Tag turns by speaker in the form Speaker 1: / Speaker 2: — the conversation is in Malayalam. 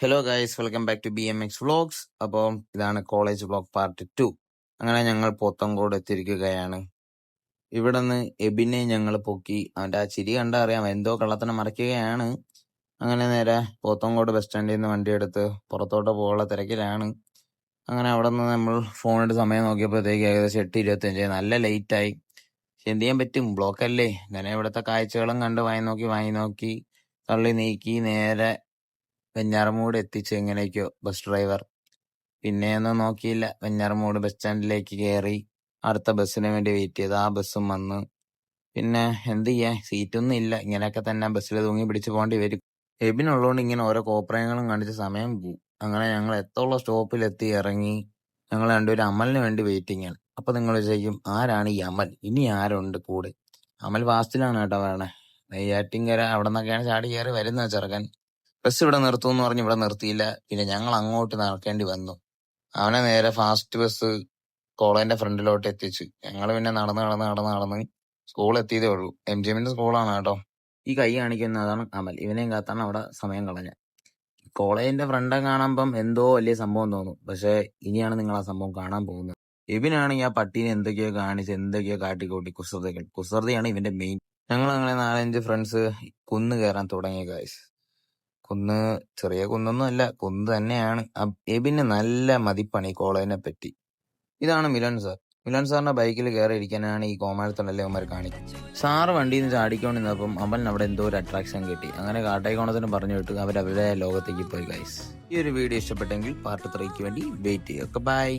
Speaker 1: Hello guys, welcome back to BMX vlogs. അപ്പോൾ ഇതാണ് കോളേജ് വ്ളോഗ് പാർട്ട് 2. അങ്ങനെ ഞങ്ങൾ പോത്തങ്കോട് എത്തിയിരിക്കുകയാണ്. ഇവിടെ നിന്ന് എബിനെ ഞങ്ങൾ പൊക്കി. അവൻ്റെ ആ ചിരി കണ്ടാൽ അറിയാം എന്തോ കള്ളത്തനം മറയ്ക്കുകയാണ്. അങ്ങനെ നേരെ പോത്തങ്കോട് ബസ് സ്റ്റാൻഡിൽ നിന്ന് വണ്ടിയെടുത്ത് പുറത്തോട്ട് പോകാനുള്ള തിരക്കിലാണ്. അങ്ങനെ അവിടെ നിന്ന് നമ്മൾ ഫോണെടുത്ത് സമയം നോക്കിയപ്പോഴത്തേക്ക് ഏകദേശം 8:25. നല്ല ലേറ്റായി. എന്ത് ചെയ്യാൻ പറ്റും, ബ്ലോക്കല്ലേ. അങ്ങനെ ഇവിടുത്തെ കാഴ്ചകളും കണ്ട് വാങ്ങി നോക്കി തള്ളി നീക്കി നേരെ വെഞ്ഞാറമൂട് എത്തിച്ച് എങ്ങനെയൊക്കെയോ ബസ് ഡ്രൈവർ. പിന്നെയൊന്നും നോക്കിയില്ല, വെഞ്ഞാറമൂട് ബസ് സ്റ്റാൻഡിലേക്ക് കയറി അടുത്ത ബസ്സിന് വേണ്ടി വെയിറ്റ് ചെയ്ത് ആ ബസ്സും വന്ന്. പിന്നെ എന്ത് ചെയ്യാൻ, സീറ്റൊന്നും ഇല്ല. ഇങ്ങനെയൊക്കെ തന്നെ ബസ്സിൽ തൂങ്ങി പിടിച്ച് പോകേണ്ടി വരും. എബിനുള്ളതുകൊണ്ട് ഇങ്ങനെ ഓരോ കോപ്രായങ്ങളും കാണിച്ച് സമയം പോകും. അങ്ങനെ ഞങ്ങൾ എത്തോളം സ്റ്റോപ്പിലെത്തി ഇറങ്ങി. ഞങ്ങൾ രണ്ടുപേരും അമലിന് വേണ്ടി വെയിറ്റിംഗ് ആണ്. അപ്പൊ നിങ്ങൾ വിചാരിക്കും, ആരാണ് ഈ അമൽ, ഇനി ആരുണ്ട് കൂടെ? അമൽ ഫാസ്റ്റിലാണ് കേട്ടോ വരണേ. നെയ്യാറ്റിൻകര അവിടെ നിന്നൊക്കെയാണ് ചാടി കയറി വരുന്നത് ചെറുക്കൻ. ബസ് ഇവിടെ നിർത്തുമെന്ന് പറഞ്ഞ് ഇവിടെ നിർത്തിയില്ല. പിന്നെ ഞങ്ങൾ അങ്ങോട്ട് നടക്കേണ്ടി വന്നു. അവനെ നേരെ ഫാസ്റ്റ് ബസ് കോളേജിന്റെ ഫ്രണ്ടിലോട്ട് എത്തിച്ചു. ഞങ്ങൾ പിന്നെ നടന്ന് സ്കൂൾ എത്തിയതേ ഉള്ളൂ. MGMന്റെ സ്കൂളാണ് കേട്ടോ. ഈ കൈ കാണിക്കുന്നതാണ് അമൽ. ഇവനെയും കാത്താണ് അവിടെ സമയം കളഞ്ഞ. കോളേജിന്റെ ഫ്രണ്ട് കാണുമ്പം എന്തോ വലിയ സംഭവം തോന്നും. പക്ഷെ ഇനിയാണ് നിങ്ങൾ ആ സംഭവം കാണാൻ പോകുന്നത്. ഇവനാണെങ്കിൽ ആ പട്ടീനെ എന്തൊക്കെയോ കാണിച്ച് എന്തൊക്കെയോ കാട്ടിക്കൂട്ടി കുസൃതിയാണ് ഇവന്റെ മെയിൻ. ഞങ്ങൾ അങ്ങനെ 4-5 ഫ്രണ്ട്സ് കുന്ന് കയറാൻ തുടങ്ങിയ ഗൈസ്. കുന്ന് ചെറിയ കുന്നൊന്നും അല്ല, കുന്ന് തന്നെയാണ്. എബിന് നല്ല മതിപ്പാണ് ഈ കോളേജിനെ പറ്റി. ഇതാണ് മിലൻ സാർ. മിലൻ സാറിന്റെ ബൈക്കിൽ കയറി ഇരിക്കാനാണ് ഈ കോമാളിത്തല്ലേ അവന്മാർ കാണിക്കുന്നത്. സാറ് വണ്ടിയിൽ നിന്ന് ചാടിക്കൊണ്ടിരുന്നപ്പം അവൻ അവിടെ എന്തോ ഒരു അട്രാക്ഷൻ കിട്ടി. അങ്ങനെ കാട്ടായിക്കോണത്തിന് പറഞ്ഞു വിട്ടു അവരവരുടെ ലോകത്തേക്ക് പോയി ഗൈസ്. ഈ ഒരു വീഡിയോ ഇഷ്ടപ്പെട്ടെങ്കിൽ പാർട്ട് 3ക്ക് വേണ്ടി വെയിറ്റ് ചെയ്യുക. ബൈ.